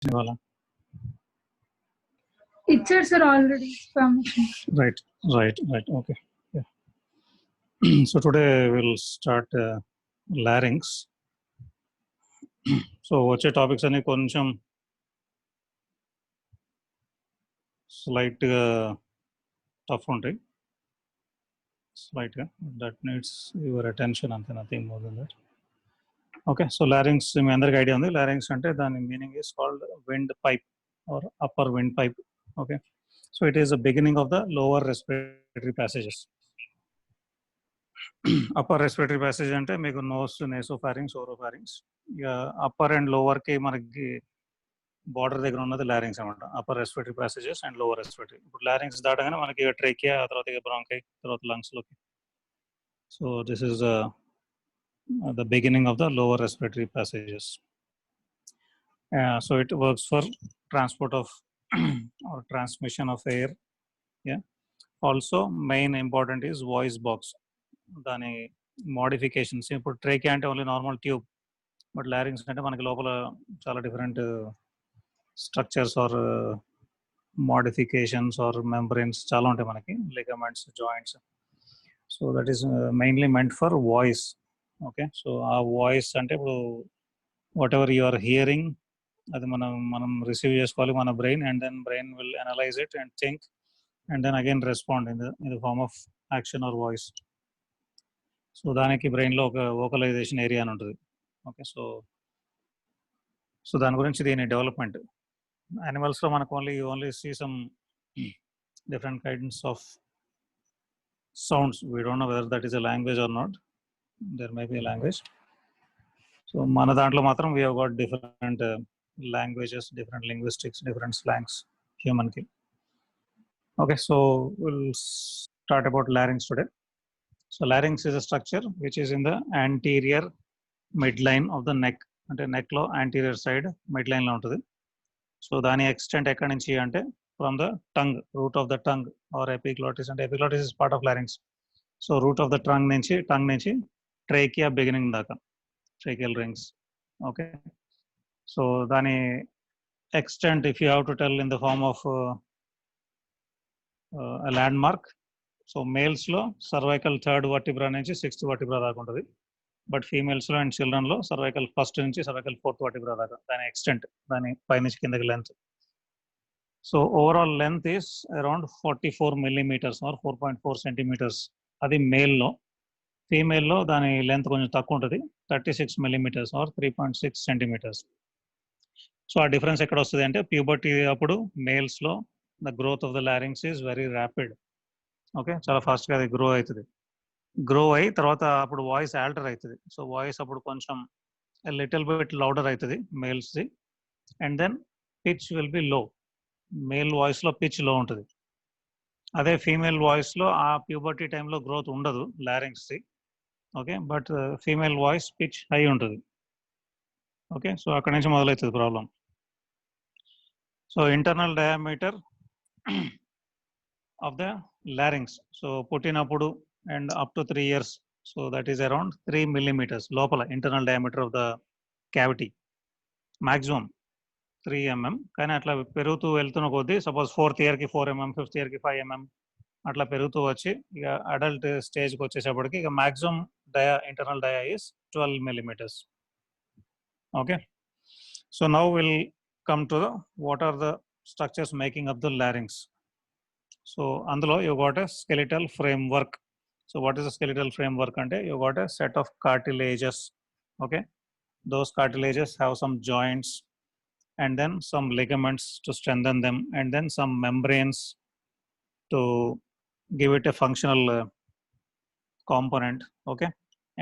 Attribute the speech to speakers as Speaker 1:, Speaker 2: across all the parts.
Speaker 1: ఇవాళ
Speaker 2: ఇచ్చారు sir already permission.
Speaker 1: right, okay, yeah. So today we'll start larynx. So వచ్చే topics అన్ని కొంచెం స్లైట్గా టఫ్ ఉంటాయి, స్లైట్గా. దట్ నీడ్స్ యువర్ అటెన్షన్, అంతే, nothing more than that. Okay, so larynx మీ అందరికి ఐడియా ఉంది. లారింగ్స్ అంటే దాని meaning is called wind pipe or upper wind pipe. Okay, so it is the beginning of the lower respiratory passages. Upper respiratory passage అంటే మీకు nose, nasopharynx, oropharynx. ఇక upper and లోవర్కి మనకి బార్డర్ దగ్గర ఉన్నది లారింగ్స్ అనమాట. Upper respiratory passages and lower respiratory. ఇప్పుడు లారింగ్స్ దాటగానే మనకి ట్రేకియా, ఆ తర్వాత ఇక బ్రాంకై, తర్వాత లంగ్స్లోకి. So this is the beginning of the lower respiratory passages. So it works for transport of or transmission of air. Yeah. Also, main important is voice box. Dani modifications. ఇప్పుడు trachea అంటే only normal tube, but larynx అంటే మనకి లోపల చాలా different structures or modifications or membranes చాలా ఉంటాయి మనకి, ligaments, joints. So that is mainly meant for voice. Okay, so ఆ వాయిస్ అంటే ఇప్పుడు whatever you are hearing, అది మనం రిసీవ్ చేసుకోవాలి మన brain, and then brain will analyse it and think and then again respond in the form of action or voice. So దానికి బ్రెయిన్లో ఒక వోకలైజేషన్ ఏరియా అని ఉంటుంది. ఓకే, సో దాని గురించి దీని డెవలప్మెంట్. యానిమల్స్లో మనకు only see some different kinds of sounds. We don't know whether that is a language or not. there may be a language. So మన దాంట్లో మాత్రం we have got different languages, different linguistics, different slangs human ki. Okay, so we'll start about larynx today. So larynx is a structure which is in the anterior midline of the neck. అంటే neck లో anterior side midline లో ఉంటుంది. So దాని extent ఎక్కడి నుంచి అంటే from the tongue, root of the tongue or epiglottis. అంటే epiglottis is part of larynx. So root of the tongue నుంచి ట్రేకియా బిగినింగ్ దాకా, ట్రేకియల్ రింగ్స్. ఓకే, సో దాని extent if you have to tell in the form of landmark. So మేల్స్లో cervical third vertebra నుంచి sixth vertebra దాకా ఉంటుంది, but ఫీమేల్స్లో and చిల్డ్రన్లో cervical first నుంచి సర్వైకల్ ఫోర్త్ వర్టిబ్రా దాకా దాని ఎక్స్టెంట్, దాని పైనుంచి కిందకి length. So overall length is around 44 millimeters or 4.4 centimeters. అది మేల్లో. ఫీమేల్లో దాని లెంత్ కొంచెం తక్కువ ఉంటుంది, 36 millimeters ఆర్ 3.6 centimeters. సో ఆ డిఫరెన్స్ ఎక్కడ వస్తుంది అంటే ప్యూబర్టీ అప్పుడు మేల్స్లో the growth of the larynx is very rapid. Okay, చాలా ఫాస్ట్గా అది గ్రో అవుతుంది. గ్రో అయ్యి తర్వాత అప్పుడు వాయిస్ ఆల్టర్ అవుతుంది. సో వాయిస్ అప్పుడు కొంచెం లిటిల్ బిట్ లౌడర్ అవుతుంది మేల్స్ది, and then pitch will be low. Male వాయిస్లో పిచ్ లో ఉంటుంది. అదే ఫీమేల్ వాయిస్లో ఆ ప్యూబర్టీ టైంలో గ్రోత్ ఉండదు లారింగ్స్ది. Okay, but female voice pitch high ఉంటుంది. ఓకే, సో అక్కడి నుంచి మొదలవుతుంది problem. So internal diameter of the larynx, so పుట్టినప్పుడు and up to 3 years, so that is around 3 millimeters లోపల internal diameter of the cavity. Maximum 3 mm, కానీ అట్లా పెరుగుతూ వెళ్తున్న కొద్దీ సపోజ్ 4th yearకి 4 mm, 5th yearకి 5 mm అట్లా పెరుగుతూ వచ్చి ఇక అడల్ట్ స్టేజ్కి వచ్చేసేపటికి ఇక maximum internal dia is 12 millimeters. Okay, so now we'll come to what are the structures making up the larynx. So అందులో you got a skeletal framework. So what is a skeletal framework అంటే you got a set of cartilages. Okay, those cartilages have some joints and then some ligaments to strengthen them, and then some membranes to give it a functional component. Okay,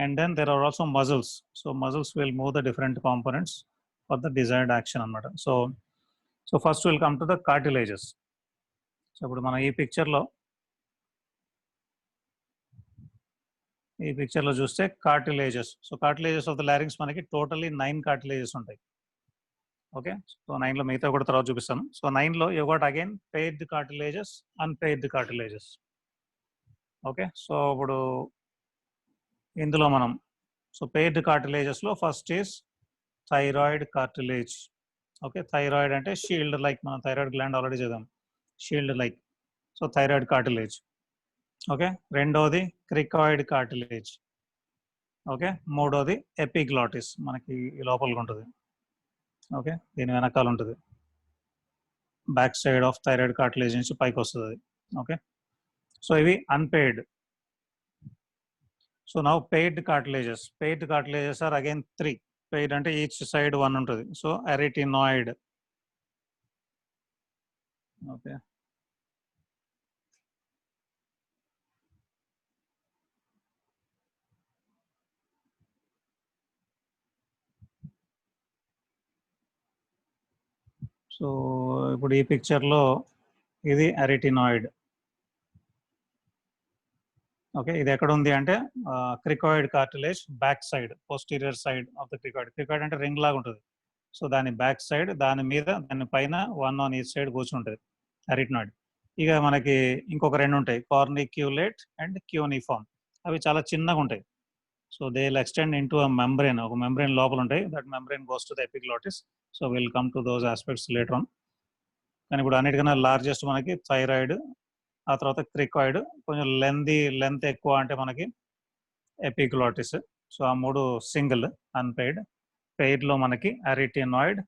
Speaker 1: and then there are also muscles. So muscles will move the different components for the desired action anamata. So first we'll come to the cartilages. So ఇప్పుడు మనం ఈ పిక్చర్లో చూస్తే cartilages. So cartilages of the larynx మనకి totally 9 cartilages ఉంటాయి. Okay, so 9లో మిగతా కూడా తర్వాత చూపిస్తాను. సో 9లో you got again paired cartilages, unpaired cartilages. Okay, so ఇప్పుడు ఇందులో మనం సో పెయిర్డ్ కార్టిలేజెస్లో first is thyroid cartilage. Okay, thyroid అంటే షీల్డ్ లైక్, మనం థైరాయిడ్ గ్లాండ్ ఆల్రెడీ చదివాం, shield like. So thyroid cartilage. Okay, రెండోది క్రికాయిడ్ కార్టిలేజ్. ఓకే, మూడోది epiglottis, మనకి ఈ లోపలికి ఉంటుంది. ఓకే, దీని వెనకాల ఉంటుంది, back side of thyroid cartilage నుంచి పైకి వస్తుంది అది. ఓకే, సో ఇవి unpaired. So now paired cartilages. Paired cartilages are again 3. Paired అంటే ఈచ్ సైడ్ 1 ఉంటుంది. సో అరిటినాయిడ్. ఓకే, సో ఇప్పుడు ఈ పిక్చర్లో ఇది అరిటినాయిడ్. ఓకే, ఇది ఎక్కడ ఉంది అంటే cricoid cartilage back side, posterior side of the cricoid. Cricoid అంటే రింగ్ లాగా ఉంటుంది. సో దాని బ్యాక్ సైడ్, దాని మీద, దాని పైన 1 ఆన్ ఈచ్ సైడ్ కూర్చుంటుంది అరిటినాయిడ్. ఇక మనకి ఇంకొక 2 ఉంటాయి, కార్నిక్యులేట్ అండ్ క్యూనిఫామ్. అవి చాలా చిన్నగా ఉంటాయి. So they will extend in to a membrane. ఒక మెంబ్రెయిన్ లోపల ఉంటాయి. That membrane goes to the epiglottis. So will come to those aspects later on. కానీ ఇప్పుడు అన్నిటికన్నా లార్జెస్ట్ మనకి థైరాయిడ్, ఆ తర్వాత క్రికాయిడ్, కొంచెం లెంత్ ఎక్కువ అంటే మనకి ఎపిగ్లాటిస్. సో ఆ 3 సింగిల్ అన్పెయిడ్. పెయిడ్లో మనకి అరిటినాయిడ్.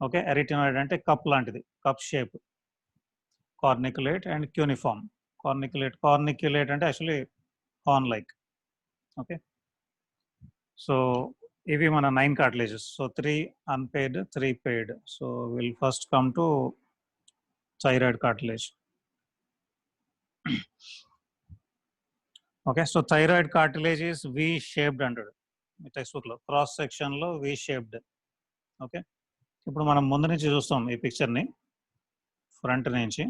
Speaker 1: ఓకే, అరిటినాయిడ్ అంటే కప్ లాంటిది, cup shape. Corniculate and cuneiform. Corniculate అంటే actually horn like. Okay, so ఇవి మన 9 cartilages. So 3 unpaired, 3 paired. So we'll first come to thyroid cartilage. Okay, so thyroid cartilage is V shaped అంటాడు ఈ textbook లో, cross section లో V shaped. Okay, ఇప్పుడు మనం ముందు నుంచి చూస్తాం ఈ పిక్చర్ ని, ఫ్రంట్ నుంచి.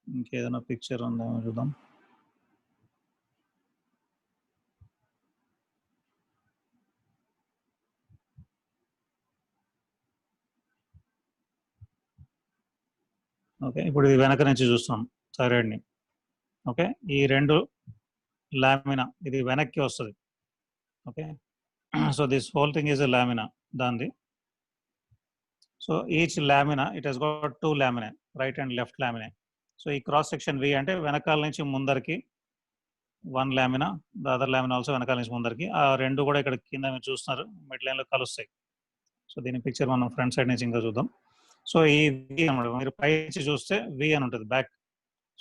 Speaker 1: ఇంకేదైనా పిక్చర్ ఉందా చూద్దాం. ఓకే, ఇప్పుడు ఇది వెనక నుంచి చూస్తాం థైరాయిడ్ ని. ఓకే, ఈ 2 లామినా, ఇది వెనక్కి వస్తుంది. Okay, so this whole thing is a lamina దానిది. So each lamina, it has got 2 lamina, right and left lamina. So ఈ క్రాస్ సెక్షన్ వి అంటే వెనకాల నుంచి ముందరికి 1 lamina, the other lamina also వెనకాల నుంచి ముందరికి. ఆ 2 కూడా ఇక్కడ కింద మీరు చూస్తున్నారు, మిడ్ లైన్ లో కలుస్తాయి. సో దీని పిక్చర్ మనం ఫ్రంట్ సైడ్ నుంచి ఇంకా చూద్దాం. సో ఈ వి అన్నమాట, మీరు పై నుంచి చూస్తే వి అని ఉంటుంది బ్యాక్.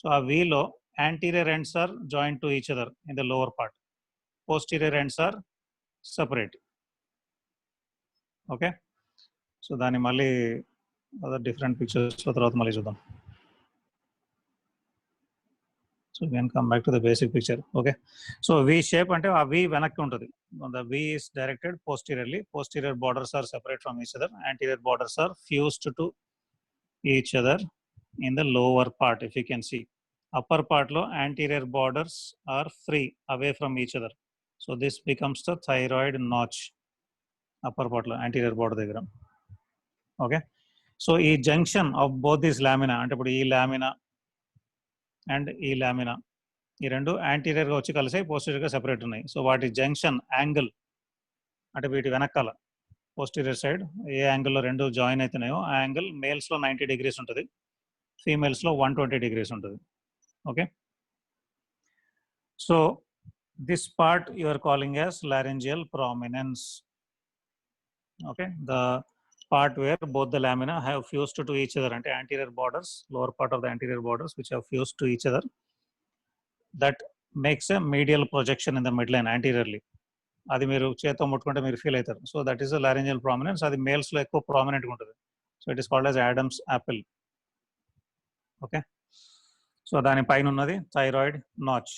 Speaker 1: సో ఆ విలో anterior ends are joint to each other in the lower part, posterior ends are separate. Okay, so దాన్ని మళ్ళీ అదర్ డిఫరెంట్ పిక్చర్స్ తర్వాత మళ్ళీ చూద్దాం. So we can come back to the basic picture. Okay, so V shape అంటే ఆ V వెనక్కి ఉంటుంది. The V is directed posteriorly. Posterior borders are separate from each other. Anterior borders are fused to each other in the lower part. If you can see, upper part లో anterior borders are free away from each other. So this becomes the thyroid notch. Upper part లో anterior border దగ్గర. Okay, so ఈ junction of both these lamina అంటే ఇప్పుడు ఈ lamina and ఈ lamina, ఈ 2 anterior గా వచ్చి కలిసాయి, పోస్టీరియర్ గా సెపరేట్ ఉన్నాయి. సో వాటి జంక్షన్ యాంగిల్ అంటే వీటి వెనకాల పోస్టీరియర్ సైడ్ ఏ యాంగిల్లో 2 జాయిన్ అవుతున్నాయో ఆ యాంగిల్ మేల్స్ లో 90 degrees ఉంటుంది, ఫీమేల్స్ లో 120 degrees ఉంటుంది. Okay, so this part you are calling as laryngeal prominence. Okay, the part where both the lamina have fused to each other, అంటే anterior borders, lower part of the anterior borders which have fused to each other, that makes a medial projection in the midline anteriorly. అది మీరు చేత్తో ముట్టుకుంటే మీరు feel అవుతారు. So that is a laryngeal prominence. అది males లో ఎక్కువ prominent గా ఉంటుంది. So it is called as Adam's apple. Okay, so దాని పైన ఉన్నది థైరాయిడ్ నాచ్.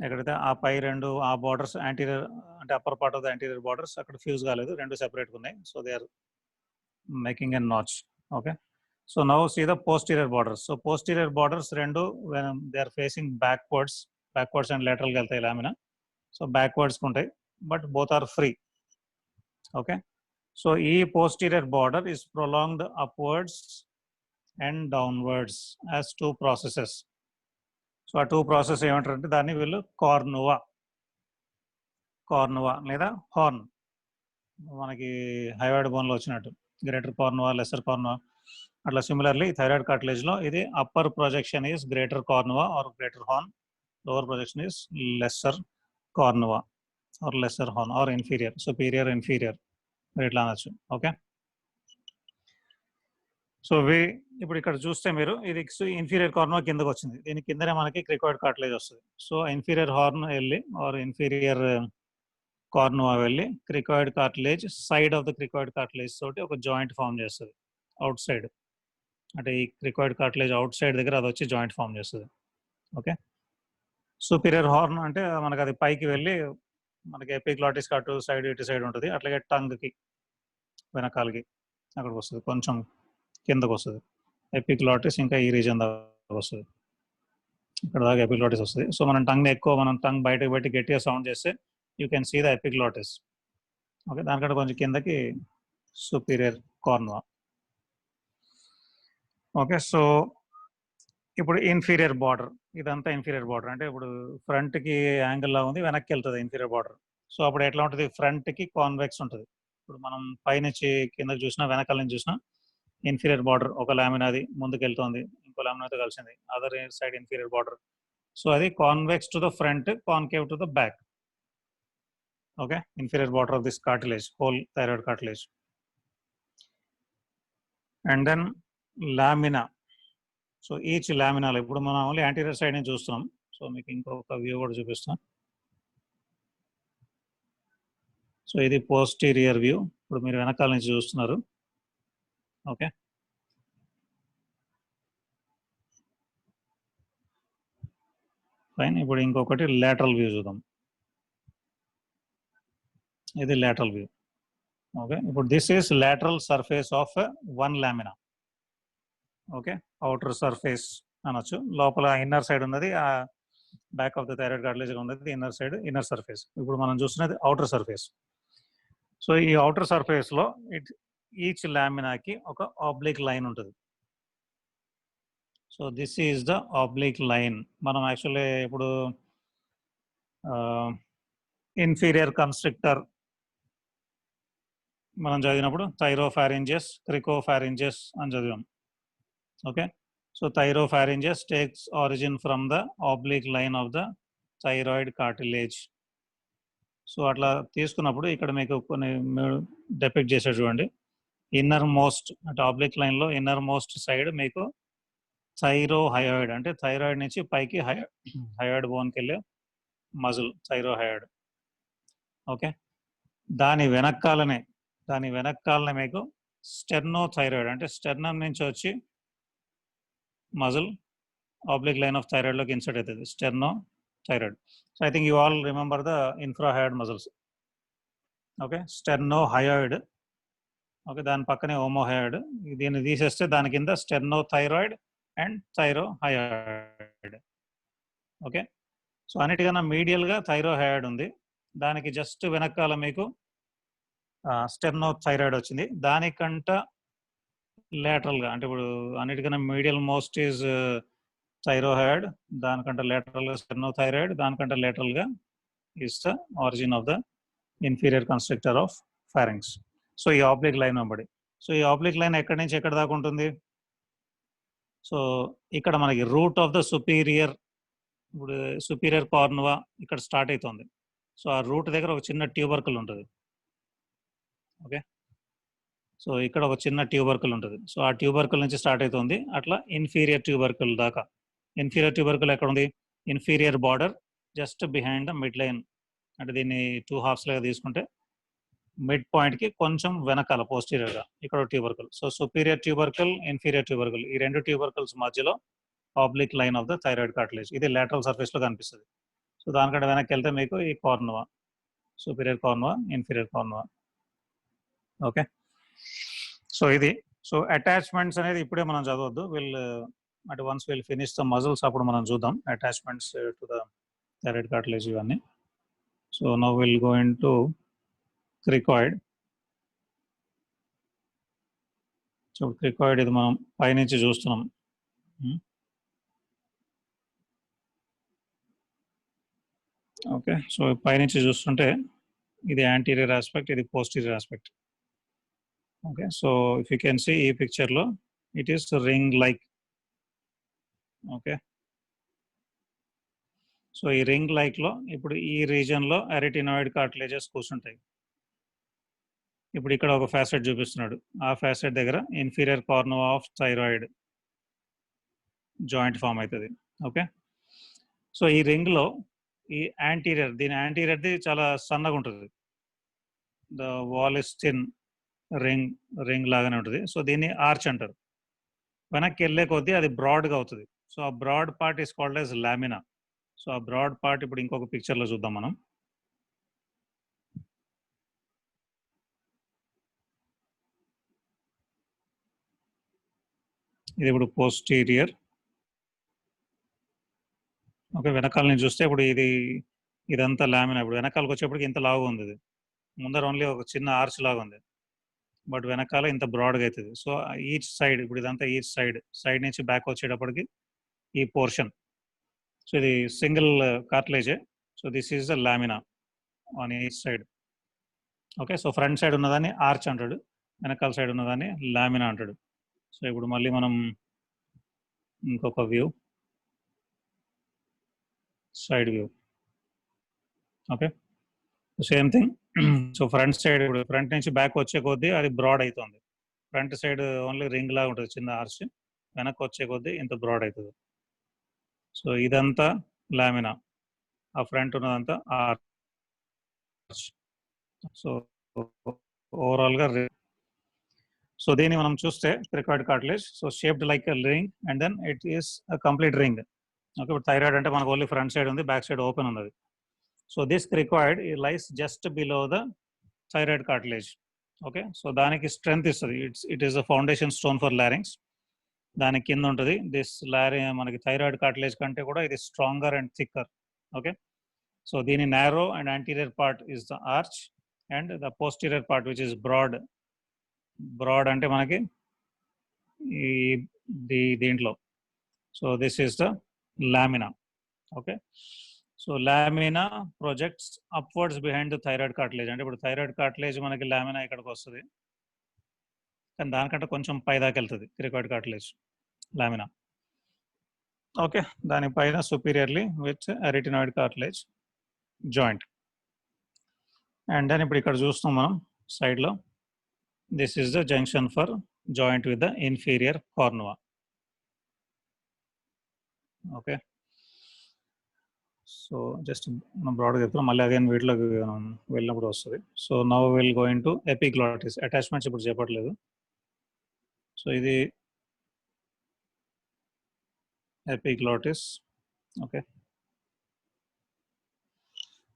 Speaker 1: ఎక్కడైతే ఆ పై 2 ఆ బార్డర్స్ యాంటీరియర్ అంటే upper part of the anterior borders అక్కడ ఫ్యూజ్ కాలేదు, 2 సెపరేట్ ఉన్నాయి. So they are making a notch. Okay, so now see the posterior borders. So posterior borders 2 they are facing backwards and lateral గా వెళ్తాయి lamina. So backwards ఉంటాయి, but both are free. Okay, so ఈ posterior border is prolonged upwards and downwards as 2 processes. So ఆ 2 process ఏమంటారంటే దాన్ని వీళ్ళు కార్నువా లేదా horn. మనకి హైవాయిడ్ బోన్లో వచ్చినట్టు గ్రేటర్ కార్నువా, లెసర్ కార్నువా, అట్లా సిమిలర్లీ థైరాయిడ్ కార్టిలేజ్లో ఇది upper projection is greater cornua or greater horn, lower projection is lesser cornua or lesser horn or inferior, superior inferior ఇట్లా అనొచ్చు. ఓకే, సో ఇప్పుడు ఇక్కడ చూస్తే మీరు ఇది ఇన్ఫీరియర్ కార్నువా కిందకు వచ్చింది, దీని కిందనే మనకి క్రికాయిడ్ కార్టిలేజ్ వస్తుంది. సో ఇన్ఫీరియర్ హార్న్ వెళ్ళి ఆర్ ఇన్ఫీరియర్ కార్నువా వెళ్ళి cricoid cartilage side of the cricoid cartilage తోటి ఒక జాయింట్ ఫామ్ చేస్తుంది అవుట్ సైడ్, అంటే ఈ క్రికాయిడ్ కార్టిలేజ్ అవుట్ సైడ్ దగ్గర అది వచ్చి జాయింట్ ఫామ్ చేస్తుంది. ఓకే, సుపీరియర్ హార్న్ అంటే మనకి అది పైకి వెళ్ళి మనకి ఎపిగ్లాటిస్ అటు సైడ్ ఇటు సైడ్ ఉంటుంది, అట్లాగే టంగ్కి వెనకాలకి అక్కడికి వస్తుంది, కొంచెం కిందకు వస్తుంది. ఎపిగ్లాటిస్ ఇంకా ఈ రీజన్ దాకా వస్తుంది, ఇక్కడ దాకా ఎపిగ్లాటిస్ వస్తుంది. సో మనం టంగ్ బయటకు పెట్టి గట్టిగా సౌండ్ చేస్తే you can see the epiglottis. Okay, దానికంటే కొంచెం కిందకి సుపీరియర్ కార్నువా. ఓకే, సో ఇప్పుడు ఇన్ఫీరియర్ బార్డర్, ఇదంతా ఇన్ఫీరియర్ బార్డర్ అంటే ఇప్పుడు ఫ్రంట్కి యాంగిల్ లా ఉంది, వెనక్కి వెళ్తుంది ఇన్ఫీరియర్ బార్డర్. సో అప్పుడు ఎట్లా ఉంటుంది, ఫ్రంట్కి కాన్వెక్స్ ఉంటుంది. ఇప్పుడు మనం పైనుంచి కిందకి చూసినా వెనకాల నుంచి చూసినా ఇన్ఫీరియర్ బార్డర్ ఒక లామినాది ముందుకు వెళ్తుంది, ఇంకో లామినాతో కలిసింది, other side inferior border. So అది convex to the front, concave to the back. Okay, inferior border of this cartilage, whole thyroid cartilage. And then lamina. So each లామినాలో ఇప్పుడు మనం ఓన్లీ యాంటీరియర్ సైడ్ నుంచి చూస్తున్నాం. సో మీకు ఇంకొక view కూడా చూపిస్తాం. సో ఇది పోస్టీరియర్ వ్యూ, ఇప్పుడు మీరు వెనకాల నుంచి చూస్తున్నారు. Okay, fine. ఇప్పుడు ఇంకొకటి లాటరల్ వ్యూ చూద్దాం. ఇది లాటరల్ వ్యూ. ఓకే, ఇప్పుడు this is lateral surface of one lamina. Okay, outer surface అనొచ్చు. లోపల ఇన్నర్ సైడ్ ఉన్నది back of the thyroid cartilage ఉన్నది ఇన్నర్ సైడ్, ఇన్నర్ సర్ఫేస్. ఇప్పుడు మనం చూస్తున్నది అవుటర్ సర్ఫేస్. సో ఈ అవుటర్ సర్ఫేస్ లో ఈచ్ లామినాకి ఒక ఆబ్లిక్ లైన్ ఉంటుంది. So this is the oblique line. మనం యాక్చువల్లీ ఇప్పుడు ఇన్ఫీరియర్ కన్స్ట్రిక్టర్ మనం చదివినప్పుడు థైరోఫారింజెస్, క్రికోఫారింజెస్ అని చదివాం. Okay, so thyropharyngeus takes origin from the oblique line of the thyroid cartilage. So అట్లా తీసుకున్నప్పుడు ఇక్కడ మీకు కొన్ని డెపిక్ట్ చేసాడు చూడండి. ఇన్నర్ మోస్ట్ అంటే ఆబ్లిక్ లైన్ లో ఇన్నర్ మోస్ట్ సైడ్ మీకు థైరోహయాయిడ్ అంటే థైరాయిడ్ నుంచి పైకి హయాయిడ్ బోన్కి వెళ్ళే మజిల్ థైరోహయాయిడ్. ఓకే, దాని వెనకాలనే మీకు స్టెర్నోథైరాయిడ్ అంటే స్టెర్నం నుంచి వచ్చి muscle oblique line of thyroid లోకి ఇన్సర్ట్ అవుతుంది, sternothyroid. So I think you all remember the infrahyoid muscles. Okay, sternohyoid. Okay, దాని పక్కనే ఓమోహయాయిడ్. దీన్ని తీసేస్తే దాని కింద sternothyroid and thyrohyoid. Okay, so అన్నిటికన్నా మీడియల్ గా థైరోహయాయిడ్ ఉంది, దానికి జస్ట్ వెనకాల మీకు స్టెర్నోథైరాయిడ్ వచ్చింది. దానికంట లేటరల్ గా అంటే ఇప్పుడు అన్నిటికన్నా మీడియల్ మోస్ట్ ఈజ్ థైరోహయాయిడ్, దానికంటే లేటరల్ గా స్టెర్నోథైరాయిడ్, దానికంటే లేటరల్ గా is the origin of the inferior constructor of pharynx. So ఈ ఆబ్లిక్ లైన్ వెంబడి. సో ఈ ఆబ్లిక్ లైన్ ఎక్కడి నుంచి ఎక్కడి దాకా ఉంటుంది? సో ఇక్కడ మనకి రూట్ ఆఫ్ ద సుపీరియర్, ఇప్పుడు సుపీరియర్ కార్నువా ఇక్కడ స్టార్ట్ అవుతుంది. సో ఆ రూట్ దగ్గర ఒక చిన్న ట్యూబర్కల్ ఉంటుంది. ఓకే, సో ఇక్కడ ఒక చిన్న ట్యూబర్కల్ ఉంటుంది. సో ఆ ట్యూబర్కల్ నుంచి స్టార్ట్ అవుతుంది అట్లా ఇన్ఫీరియర్ ట్యూబర్కల్ దాకా. ఇన్ఫీరియర్ ట్యూబర్కల్ ఎక్కడ ఉంది? Inferior border just behind the mid line. అంటే దీన్ని 2 halves లాగా తీసుకుంటే మిడ్ పాయింట్ కి కొంచెం వెనకాల పోస్టీరియర్ గా ఇక్కడ tubercle. So superior tubercle, inferior tubercle, ఈ రెండు ట్యూబర్కల్స్ మధ్యలో oblique line of the thyroid cartilage. ఇది లాటరల్ సర్ఫేస్ లో కనిపిస్తుంది. సో దానికంటే వెనక్కి వెళ్తే మీకు ఈ cornua, superior cornua, inferior cornua. Okay, so ఇది. సో అటాచ్మెంట్స్ అనేది ఇప్పుడే మనం చదవద్దు, అంటే once we'll finish the muscles అప్పుడు మనం చూద్దాం attachments to the thyroid cartilage ఇవన్నీ. So now we'll go into cricoid. So cricoid ఇది మనం పైనుంచి చూస్తున్నాం. ఓకే, సో పైనుంచి చూస్తుంటే ఇది యాంటీరియర్ ఆస్పెక్ట్, ఇది posterior aspect. Okay, so if you can see ఈ పిక్చర్ లో it is ring like. Okay, so ఈ రింగ్ లైక్ లో ఇప్పుడు ఈ రీజన్ లో అరెటినాయిడ్ కార్టిలేజెస్ కూర్చుంటాయి. ఇప్పుడు ఇక్కడ ఒక ఫ్యాసెట్ చూపిస్తున్నాడు, ఆ ఫ్యాసెట్ దగ్గర inferior cornua of thyroid joint form అవుతుంది. ఓకే, సో ఈ రింగ్ లో ఈ యాంటీరియర్, దీని యాంటీరియర్ది చాలా సన్నగా ఉంటుంది, the wall is thin, ring లాగానే ఉంటుంది. సో దీన్ని ఆర్చ్ అంటారు. వెనక్కి వెళ్ళే కొద్దీ అది బ్రాడ్గా అవుతుంది. సో ఆ broad part is called as lamina. So ఆ బ్రాడ్ పార్ట్ ఇప్పుడు ఇంకొక పిక్చర్లో చూద్దాం మనం. ఇది ఇప్పుడు పోస్టీరియర్. ఓకే, వెనకాల నుంచి చూస్తే ఇప్పుడు ఇదంతా లామినా. ఇప్పుడు వెనకాలకు వచ్చేప్పటికి ఇంత లావుగా ఉంది, ఇది ముందర ఓన్లీ ఒక చిన్న ఆర్చ్ లాగా ఉంది, బట్ వెనకాల ఇంత బ్రాడ్గా అవుతుంది. సో ఈచ్ సైడ్, ఇప్పుడు ఇదంతా ఈచ్ సైడ్ నుంచి బ్యాక్ వచ్చేటప్పటికి ఈ పోర్షన్, సో ఇది సింగిల్ కార్టిలేజే. So this is the lamina on each side. Okay, so front side ఉన్నదాన్ని ఆర్చ్ అంటాడు, వెనకాల సైడ్ ఉన్నదాన్ని లామినా అంటాడు. సో ఇప్పుడు మళ్ళీ మనం ఇంకొక view, side view. Okay, same thing. So front side, ఇప్పుడు ఫ్రంట్ నుంచి బ్యాక్ వచ్చే కొద్దీ అది బ్రాడ్ అవుతుంది. ఫ్రంట్ సైడ్ ఓన్లీ రింగ్ లాగా ఉంటుంది, చిన్న ఆర్చ్. వెనక్కి వచ్చే కొద్దీ ఇంత బ్రాడ్ అవుతుంది. సో ఇదంతా లామినా, ఆ ఫ్రంట్ ఉన్నదంతా ఆర్చ్. సో ఓవరాల్గా సో దీన్ని మనం చూస్తే cricoid cartilage, so shaped like a ring and then it is complete ring. Okay, ఇప్పుడు థైరాయిడ్ అంటే మనకు ఓన్లీ ఫ్రంట్ సైడ్ ఉంది, బ్యాక్ సైడ్ ఓపెన్ ఉంది. So this cricoid lies just below the thyroid cartilage. Okay, so దానికి strength ఇస్తుంది. It is a foundation stone for larynx. దాని కింద ఉంటుంది దిస్ మనకి థైరాయిడ్ కార్టిలేజ్ కంటే కూడా ఇది stronger and thicker. Okay, so దీని narrow and anterior part is the arch and the posterior part which is broad అంటే మనకి దీంట్లో. So this is the lamina. Okay, so lamina projects upwards behind the thyroid cartilage. అంటే ఇప్పుడు thyroid cartilage మనకి lamina ఇక్కడికి వస్తుంది, కానీ దానికంటే కొంచెం పై దాకా వెళ్తుంది క్రికాయిడ్ కార్టిలేజ్, లామినా. ఓకే, దానిపైన superiorly with arytenoid cartilage joint. And then ఇప్పుడు ఇక్కడ చూస్తున్నాం మనం సైడ్లో, this is the junction for joint with the inferior cornua. Okay, so just మనం బ్రాడ్గా చెప్తాం, మళ్ళీ అగైన్ వీటిలోకి మనం వెళ్ళినప్పుడు వస్తుంది. So now will going to epiglottis. Attachments ఇప్పుడు చెప్పట్లేదు. సో ఇది ఎపిగ్లాటిస్. ఓకే,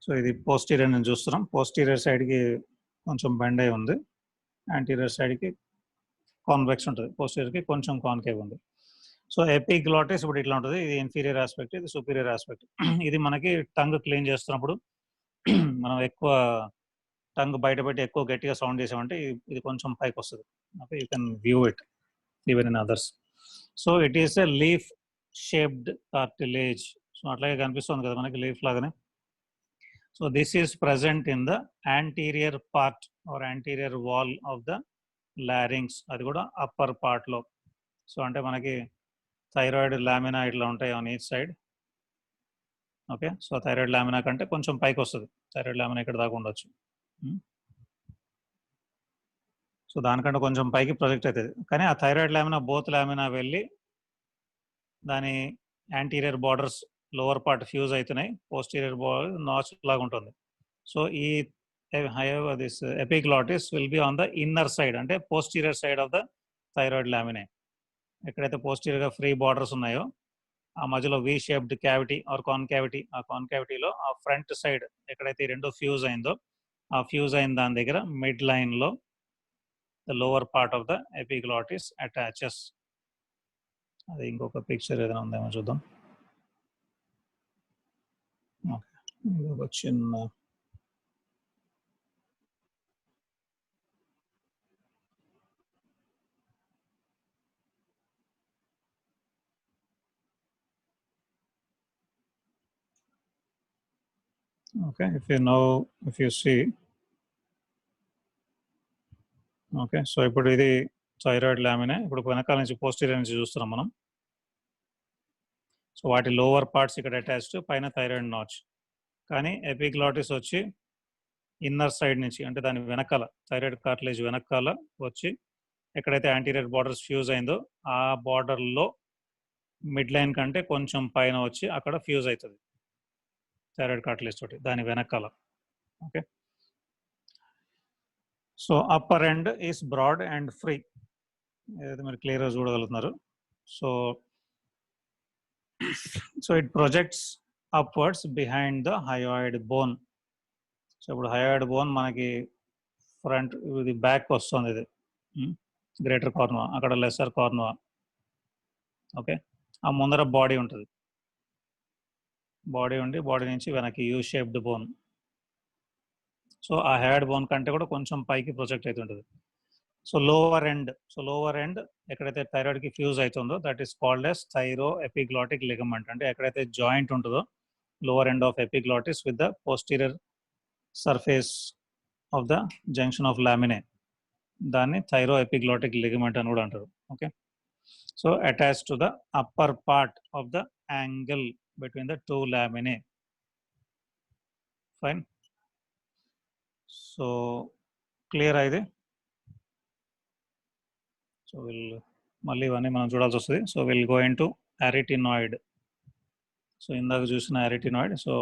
Speaker 1: సో ఇది పోస్టీరియర్ నుంచి చూస్తున్నాం. పోస్టీరియర్ సైడ్కి కొంచెం బెండ్ అయి ఉంది, యాంటీరియర్ సైడ్కి కాన్వెక్స్ ఉంటుంది, పోస్టీరియర్కి కొంచెం కాన్కేవ్ ఉంది. సో ఎపిగ్లాటిస్ ఇప్పుడు ఇట్లా ఉంటుంది. ఇది ఇన్ఫీరియర్ ఆస్పెక్ట్, ఇది సుపీరియర్ ఆస్పెక్ట్. ఇది మనకి టంగ్ క్లీన్ చేస్తున్నప్పుడు మనం ఎక్కువ టంగ్ బయట పెట్టి ఎక్కువ గట్టిగా సౌండ్ చేసామంటే ఇది కొంచెం పైకి వస్తుంది. Okay, you can view it even in others. So it is a leaf shaped cartilage. So అట్లాగే కనిపిస్తుంది కదా మనకి లీఫ్ లాగానే. So this is present in the anterior part or anterior wall of the larynx. అది కూడా upper part లో. So అంటే మనకి థైరాయిడ్ లామినా ఇట్లా ఉంటాయి on each side. Okay, so thyroid lamina కంటే కొంచెం పైకి వస్తుంది. థైరాయిడ్ లామినా ఇక్కడ దాకా ఉండొచ్చు. సో దానికంటే కొంచెం పైకి ప్రొజెక్ట్ అవుతుంది, కానీ ఆ థైరాయిడ్ లామినా బోత్ లామినా వెళ్ళి దాని anterior borders lower part fuse అవుతున్నాయి, పోస్టీరియర్ బార్డర్ నాచ్ లాగా ఉంటుంది. సో ఈ this epiglottis will be on the inner side, అంటే posterior side of the thyroid laminae. ఎక్కడైతే పోస్టీరియర్గా ఫ్రీ బార్డర్స్ ఉన్నాయో ఆ మధ్యలో V shaped cavity or concavity, ఆ కాన్కావిటీలో ఆ ఫ్రంట్ సైడ్ ఎక్కడైతే ఈ రెండో ఫ్యూజ్ అయిందో, ఆ ఫ్యూజ్ అయిన దాని దగ్గర మిడ్ లైన్లో the lower part of the epiglottis attaches. అది ఇంకొక పిక్చర్ ఏదైనా ఉందేమో చూద్దాం. ఓకే, ఇంకొక చిన్న okay, if you see okay. So ఇప్పుడు ఇది థైరాయిడ్ లామినా. ఇప్పుడు వెనకాల నుంచి పోస్టీరియర్ నుంచి చూస్తున్నాం మనం. సో వాటి లోవర్ పార్ట్స్ ఇక్కడ అటాచ్డ్, పైన థైరాయిడ్ నాచ్. కానీ ఎపిగ్లాటిస్ వచ్చి ఇన్నర్ సైడ్ నుంచి, అంటే దాని వెనకాల థైరాయిడ్ కార్టిలేజ్ వెనకాల వచ్చి ఎక్కడైతే యాంటీరియర్ బార్డర్స్ ఫ్యూజ్ అయిందో ఆ బార్డర్లో మిడ్ లైన్ కంటే కొంచెం పైన వచ్చి అక్కడ ఫ్యూజ్ అవుతుంది థైరాయిడ్ కార్టిలేజ్ తోటి దాని వెనకాల. Okay. So upper end is broad and free, ఏదైతే మీరు క్లియర్గా చూడగలుగుతున్నారు. So so it projects upwards behind the hyoid bone. So ఇప్పుడు హయోయిడ్ బోన్ మనకి ఫ్రంట్, ఇది బ్యాక్ వస్తుంది, ఇది గ్రేటర్ కార్నువా, అక్కడ లెసర్ కార్నువా. ఓకే. ఆ ముందర బాడీ ఉంటుంది, బాడీ ఉండి బాడీ నుంచి వెనక్కి యూ షేప్డ్ బోన్. సో ఆ హెడ్ బోన్ కంటే కూడా కొంచెం పైకి ప్రొజెక్ట్ అవుతుంటుంది. సో లోవర్ ఎండ్ ఎక్కడైతే థైరాయిడ్కి ఫ్యూజ్ అవుతుందో that is called as thyroepiglottic ligament. అంటే ఎక్కడైతే జాయింట్ ఉంటుందో lower end of epiglottis with the posterior surface of the junction of laminae, దాన్ని థైరో ఎపిగ్లాటిక్ లిగమెంట్ అని కూడా అంటారు. Okay. So attach to the upper part of the angle between the two laminae. Fine. So clear ఇది. So మళ్ళీ ఇవన్నీ మనం చూడాల్సి వస్తుంది. So will go into arytenoid. So ఇందాక చూసిన arytenoid. So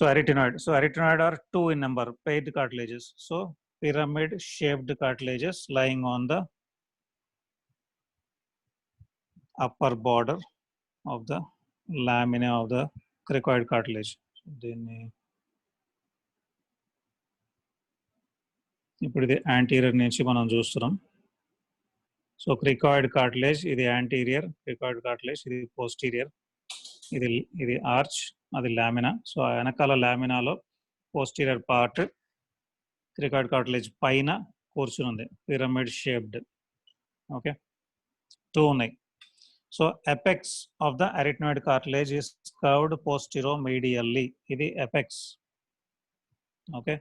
Speaker 1: arytenoid are 2 in number, paired cartilages. So pyramid shaped cartilages lying on the upper border of the lamina of the cricoid cartilage. దీన్ని ఇప్పుడు ఇది anterior నుంచి మనం చూస్తున్నాం. So cricoid cartilage ఇది anterior, cricoid cartilage ఇది posterior, ఇది arch, అది లామినా. సో ఆ వెనకాల లామినాలో పోస్టీరియర్ పార్ట్ క్రికాయిడ్ కార్టిలేజ్ పైన కూర్చుని ఉంది, పిరమిడ్ షేప్డ్. ఓకే. 2 ఉన్నాయి. So apex of the arytenoid cartilage is curved posteromedially. ఇది apex. Okay.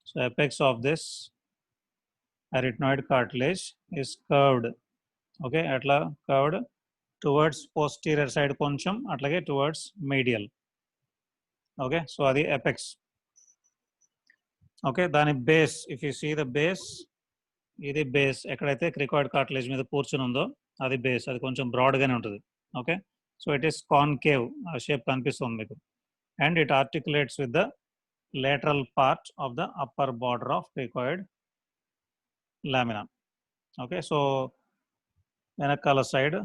Speaker 1: So apex of this arytenoid cartilage is curved. Okay. అట్లా కర్వ్డ్ టువర్డ్స్ పోస్టీరియర్ సైడ్ కొంచెం, అట్లాగే towards medial. Okay. So అది apex. Okay. దాని base, if you see the base, ఇది base ఎక్కడైతే cricoid cartilage మీద కూర్చుని ఉందో అది బేస్, అది కొంచెం బ్రాడ్గానే ఉంటుంది. Okay. So it is concave, ఆ షేప్ కనిపిస్తుంది మీకు. And it articulates with the lateral part of the upper border of cricoid lamina. Okay. So వెనకాల సైడ్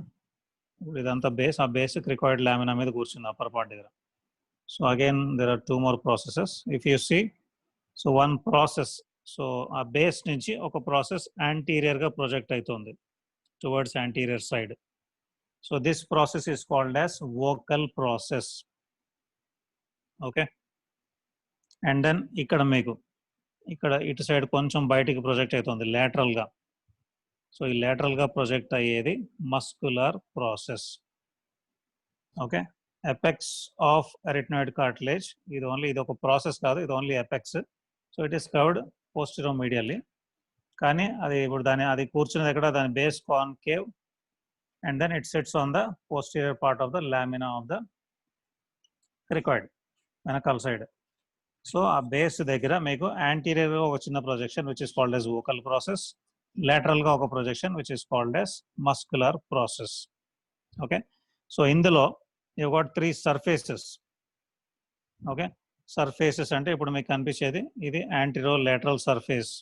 Speaker 1: ఇదంతా బేస్, ఆ బేస్ క్రికాయిడ్ లామినా మీద కూర్చుంది అప్పర్ పార్ట్ దగ్గర. So again there are 2 more processes. If you see, so one process, so ఆ base నుంచి ఒక process యాంటీరియర్గా ప్రొజెక్ట్ అవుతుంది towards anterior side. So this process is called as vocal process. Okay. And then ఇక్కడ మీకు ఇక్కడ ఇటు సైడ్ కొంచెం బయటికి ప్రొజెక్ట్ అవుతుంది లేటరల్గా. సో ఈ లేటరల్గా ప్రొజెక్ట్ అయ్యేది muscular process. Okay. Apex of arytenoid cartilage, ఇది ఒక ప్రాసెస్ కాదు, ఇది only apex. So it is curved posteromedially. కానీ అది ఇప్పుడు అది కూర్చున్నది ఎక్కడ, దాని base concave and then it sits on the posterior part of the lamina of the cricoid వెనకాల సైడ్. సో ఆ బేస్ దగ్గర మీకు యాంటీరియర్గా ఒక చిన్న projection which is called as vocal process, lateralగా ఒక projection which is called as muscular process. Okay. So ఇందులో you got 3 surfaces. Okay. Surfaces అంటే ఇప్పుడు మీకు కనిపించేది ఇది anterolateral surface.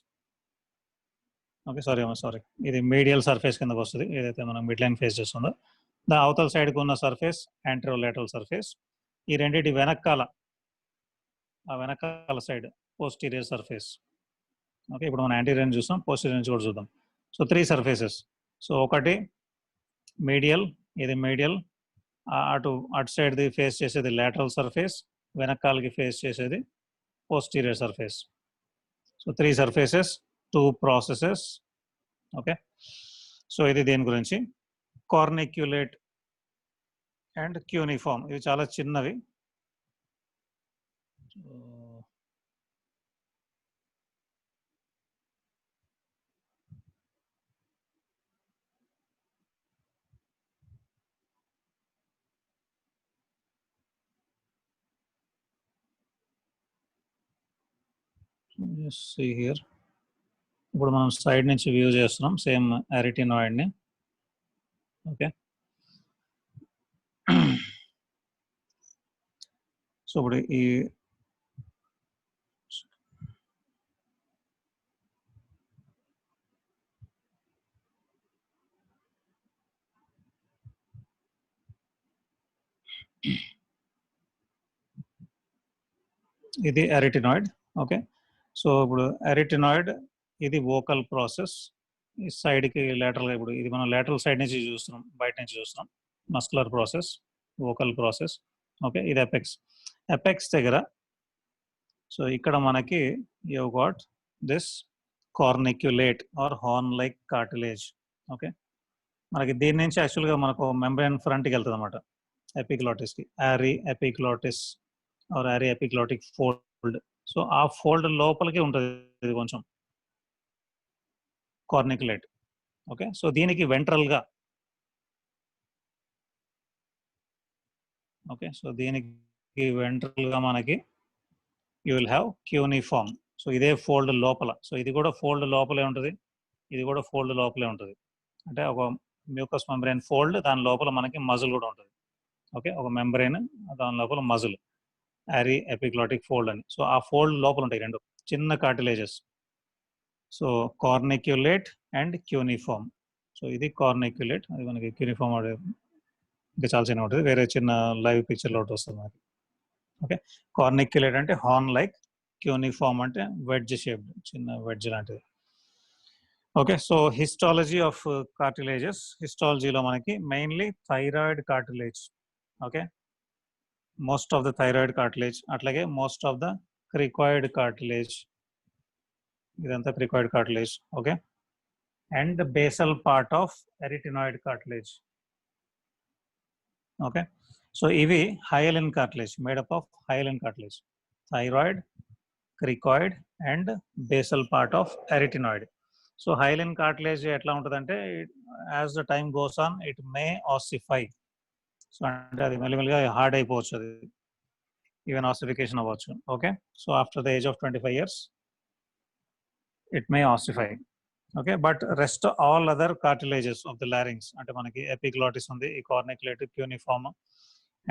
Speaker 1: Okay. Sorry, ఇది మీడియల్ సర్ఫేస్ కిందకు వస్తుంది, ఏదైతే మనం మిడ్ లైన్ ఫేస్ చేస్తుందో దాని అవతల సైడ్కి ఉన్న సర్ఫేస్ యాంటీరో లేటరల్ సర్ఫేస్. ఈ రెండింటి వెనకాల, ఆ వెనకాల సైడ్ పోస్టీరియర్ సర్ఫేస్. ఓకే. ఇప్పుడు మనం యాంటీరియర్ చూస్తాం, పోస్టీరియర్ నుంచి కూడా చూద్దాం. So 3 surfaces. సో ఒకటి మీడియల్, ఇది మీడియల్, అటు సైడ్ది ఫేస్ చేసేది లేటరల్ సర్ఫేస్, వెనకాలకి ఫేస్ చేసేది posterior surface. So 3 surfaces, 2 processes. Okay. So ఇది దేని గురించి, కార్నిక్యులేట్ అండ్ క్యూనిఫామ్. ఇవి చాలా చిన్నవి. see here. ఇప్పుడు మనం సైడ్ నుంచి వ్యూ చేస్తున్నాం సేమ్ arytenoid ని. ఓకే, సో ఇప్పుడు ఈ ఇది arytenoid. ఓకే, సో ఇప్పుడు arytenoid ఇది వోకల్ ప్రాసెస్. ఈ సైడ్కి లేటరల్గా ఇప్పుడు ఇది మనం లేటరల్ సైడ్ నుంచి చూస్తున్నాం, బయట నుంచి చూస్తున్నాం. Muscular process, vocal process. Okay, ఇది ఎపెక్స్ దగ్గర. సో ఇక్కడ మనకి you got this corniculate or horn like cartilage. Okay, మనకి దీని నుంచి యాక్చువల్గా మనకు మెంబ్రేన్ ఫ్రంట్కి వెళ్తుంది అనమాట, ఎపిగ్లాటిస్కి, aryepiglottis or aryepiglottic fold. So ఆ ఫోల్డ్ లోపలికి ఉంటుంది ఇది కొంచెం కార్నిక్యులేట్. ఓకే, సో దీనికి వెంట్రల్గా, ఓకే, సో దీనికి వెంట్రల్గా మనకి you will have cuneiform. So ఇదే ఫోల్డ్ లోపల, సో ఇది కూడా ఫోల్డ్ లోపలే ఉంటుంది, ఇది కూడా ఫోల్డ్ లోపలే ఉంటుంది. అంటే ఒక మ్యూకస్ మెంబ్రెయిన్ ఫోల్డ్, దాని లోపల మనకి మజిల్ కూడా ఉంటుంది. ఓకే, ఒక మెంబ్రెయిన్, దాని లోపల మజిల్, యారీ ఎపిగ్లాటిక్ ఫోల్డ్ అని. సో ఆ ఫోల్డ్ లోపల ఉంటాయి రెండు చిన్న cartilages. So corniculate and cuneiform. So ఇది కార్నిక్యులేట్, అది మనకి క్యూనిఫామ్ ఇంకా చాలా చిన్న ఉంటుంది, వేరే చిన్న లైవ్ పిక్చర్లో ఒకటి వస్తుంది మనకి. ఓకే, కార్నిక్యులేట్ అంటే హార్న్ లైక్, క్యూనిఫామ్ అంటే వెడ్జ్ షేప్డ్, చిన్న వెడ్జ్ లాంటిది. Okay, so histology of cartilages. హిస్టాలజీలో మనకి mainly thyroid cartilage. Okay, most of the thyroid cartilage, అట్లాగే most of the cricoid cartilage, ఇదంతా cricoid cartilage. Okay, and basal part of arytenoid cartilage. Okay, so ఇవి hyaline cartilage, made up of hyaline cartilage, thyroid, cricoid and basal part of arytenoid. So hyaline cartilage ఎట్లా ఉంటుందంటే, as the time goes on it may ossify. So అంటే అది మెల్లిమెల్లిగా hard అయిపోవచ్చు, అది even ossification అవ్వచ్చు. Okay, so after the age of 25 years it may ossify. Okay, but rest all other cartilages of the larynx, అంటే మనకి epiglottis ఉంది, ఈ corniculate, cuneiform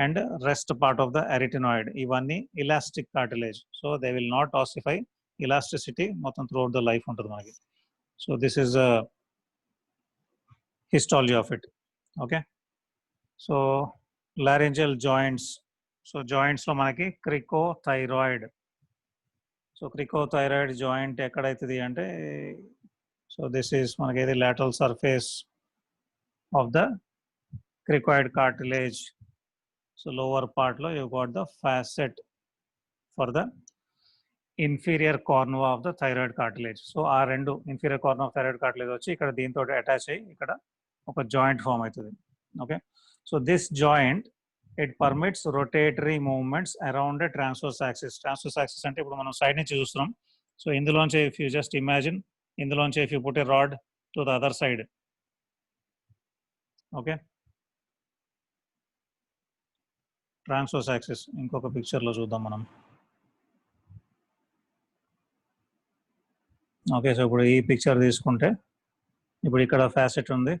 Speaker 1: and rest part of the arytenoid, ఇవన్నీ elastic cartilage. So they will not ossify, elasticity మొత్తం throughout the life ఉంటుంది మనకి. So this is histology of it. Okay, so laryngeal joints. So జాయింట్స్లో మనకి క్రికోథైరాయిడ్. So క్రికోథైరాయిడ్ joint ఎక్కడైతుంది అంటే, so this is మనకి ఏది lateral surface of the cricoid cartilage. So lower part lo you got the facet for the inferior cornu of the thyroid cartilage. So ఆ రెండు inferior cornu of thyroid cartilage వచ్చి ఇక్కడ దీంతో attach అయ్యి ఇక్కడ ఒక జాయింట్ ఫామ్ అవుతుంది. Okay, so this joint it permits rotatory movements around a transverse axis. Transverse axis అంటే ఇప్పుడు మనం సైడ్ నుంచి చూస్తున్నాం. సో ఇందులోంచి ఇఫ్ యూ జస్ట్ ఇమాజిన్, ఇందులోంచి if you put a rod to the other side. Okay, transverse axis ఇంకొక పిక్చర్లో చూద్దాం మనం. ఓకే, సో ఇప్పుడు ఈ పిక్చర్ తీసుకుంటే, ఇప్పుడు ఇక్కడ ఫ్యాసెట్ ఉంది.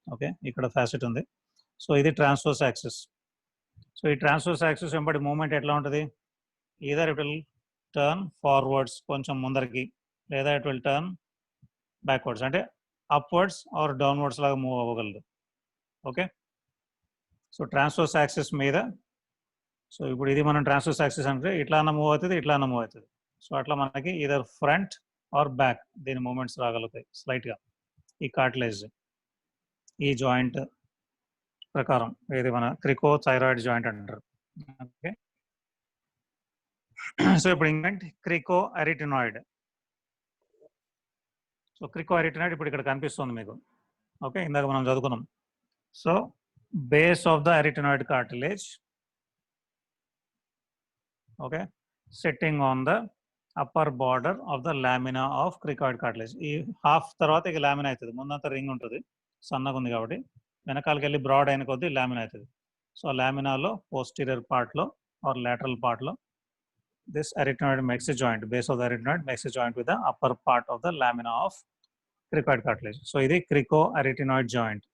Speaker 1: ఓకే, ఇక్కడ ఫ్యాసెట్ ఉంది. సో ఇది ట్రాన్స్వర్స్ యాక్సిస్. సో ఈ ట్రాన్స్వర్స్ యాక్సిస్ వెంబడి మూవ్మెంట్ ఎట్లా ఉంటుంది, either it will turn forwards కొంచెం ముందరికి, లేదా ఇట్ విల్ టర్న్ బ్యాక్వర్డ్స్, అంటే అప్వర్డ్స్ ఆర్ డౌన్వర్డ్స్ లాగా మూవ్ అవ్వగలదు. ఓకే, సో ట్రాన్స్వర్స్ యాక్సిస్ మీద, సో ఇప్పుడు ఇది మనం ట్రాన్స్వర్స్ యాక్సిస్ అంటే ఇట్లా అన్న మూవ్ అవుతుంది, ఇట్లా అన్న మూవ్ అవుతుంది. సో అట్లా మనకి ఈదర్ ఫ్రంట్ ఆర్ బ్యాక్ దీని మూమెంట్స్ రాగలుగుతాయి స్లైట్గా ఈ కార్టిలేజ్, ఈ జాయింట్ ప్రకారం. ఇది మన క్రికోథైరాయిడ్ జాయింట్ అంటారు. ఓకే, సో ఇప్పుడు ఇంకంటే క్రికో ఎరిటినాయిడ్. సో క్రికో ఎరిటినాయిడ్ ఇప్పుడు ఇక్కడ కనిపిస్తుంది మీకు. ఓకే, ఇందాక మనం చదువుకున్నాం. So base of the arytenoid cartilage, okay, sitting on the upper border of the lamina of cricoid cartilage. ఈ హాఫ్ తర్వాత ఇక లామినా అవుతుంది, ముందంతా రింగ్ ఉంటుంది, సన్నగా ఉంది కాబట్టి వెనకాలకి వెళ్ళి బ్రాడ్ అయిన కొద్దీ లామినా అవుతుంది. సో లామినాలో పోస్టీరియర్ పార్ట్లో ఆర్ లాటరల్ పార్ట్లో this arytenoid makes a joint. Base of the arytenoid makes a joint with the upper part of the lamina of cricoid cartilage. So ఇది cricoarytenoid joint.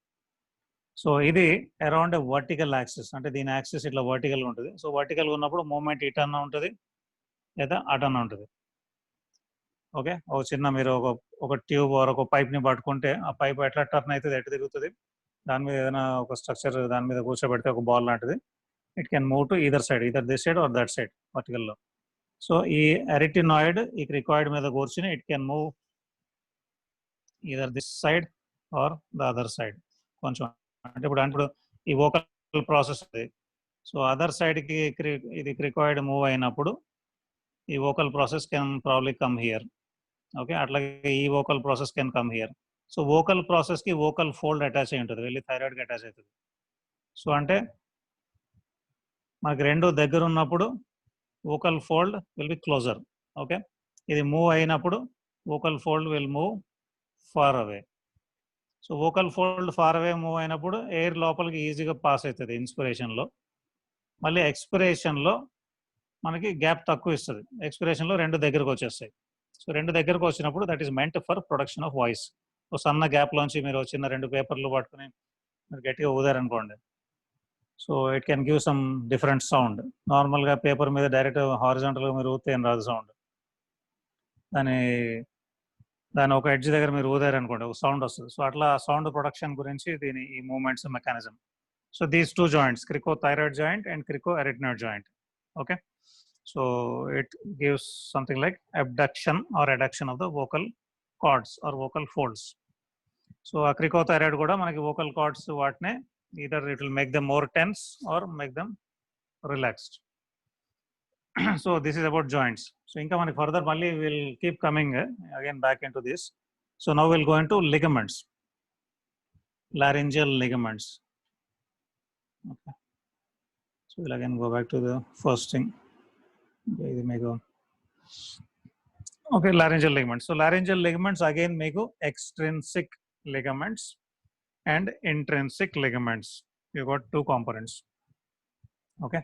Speaker 1: సో ఇది around vertical axis, అంటే దీని axis ఇట్లా వర్టికల్గా ఉంటుంది. So వర్టికల్గా ఉన్నప్పుడు moment ఇటన్నా ఉంటుంది లేదా అటన్నా ఉంటుంది. ఓకే, ఒక చిన్న మీరు ఒక ట్యూబ్ ఒక పైప్ని పట్టుకుంటే ఆ పైప్ ఎట్లా టర్న్ అవుతుంది, ఎట్లా తిరుగుతుంది, దాని మీద ఏదైనా ఒక స్ట్రక్చర్ దాని మీద కూర్చోబెడితే ఒక బాల్ లాంటిది, it can move to either side, either this side or that side వర్టికల్లో. సో ఈ అరిటినాయిడ్ ఈ క్రికాయిడ్ మీద కూర్చుని it can move either this side or the other side. కొంచెం అంటే ఇప్పుడు ఈ వోకల్ ప్రాసెస్ ఉంది. సో అదర్ సైడ్కి ఇది క్రికాయిడ్ మూవ్ అయినప్పుడు ఈ vocal process can probably come here. Okay, అట్లాగే ఈ vocal process can come here. So vocal ప్రాసెస్కి వోకల్ ఫోల్డ్ అటాచ్ అయి ఉంటుంది, వెళ్ళి థైరాయిడ్కి అటాచ్ అవుతుంది. సో అంటే మనకి రెండు దగ్గర ఉన్నప్పుడు vocal fold will be closer. Okay, ఇది మూవ్ అయినప్పుడు vocal fold will move far away. So vocal fold far away move అయినప్పుడు ఎయిర్ లోపలికి ఈజీగా పాస్ అవుతుంది ఇన్స్పిరేషన్లో. మళ్ళీ ఎక్స్పిరేషన్లో మనకి గ్యాప్ తక్కువ ఇస్తుంది. ఎక్స్పిరేషన్లో రెండు దగ్గరకు వచ్చేస్తాయి. సో రెండు దగ్గరకు వచ్చినప్పుడు that is meant for production of voice. So సన్న గ్యాప్లోంచి మీరు చిన్న రెండు పేపర్లు పట్టుకుని మీరు గట్టిగా ఊదారనుకోండి, so it can give some different sound. నార్మల్గా పేపర్ మీద డైరెక్ట్ హారిజాంటల్గా మీరు ఊతే ఏం రాదు సౌండ్. దాని ఒక ఎడ్జ్ దగ్గర మీరు ఊదారనుకోండి ఒక సౌండ్ వస్తుంది. సో అట్లా సౌండ్ ప్రొడక్షన్ గురించి దీని ఈ movements mechanism. So these two joints, cricothyroid joint and cricoarytenoid joint. Okay, so it gives something like abduction or adduction of the vocal cords or vocal folds. So a cricothyroid kuda manaki vocal cords vaatne either it will make them more tense or make them relaxed. So this is about joints. So inka manaki further malli will keep coming again back into this. So now we'll go into ligaments, laryngeal ligaments. Okay, so we'll again go back to the first thing. Okay, laryngeal ligaments. So laryngeal ligaments again make extrinsic ligaments and intrinsic ligaments. You got two components. Okay,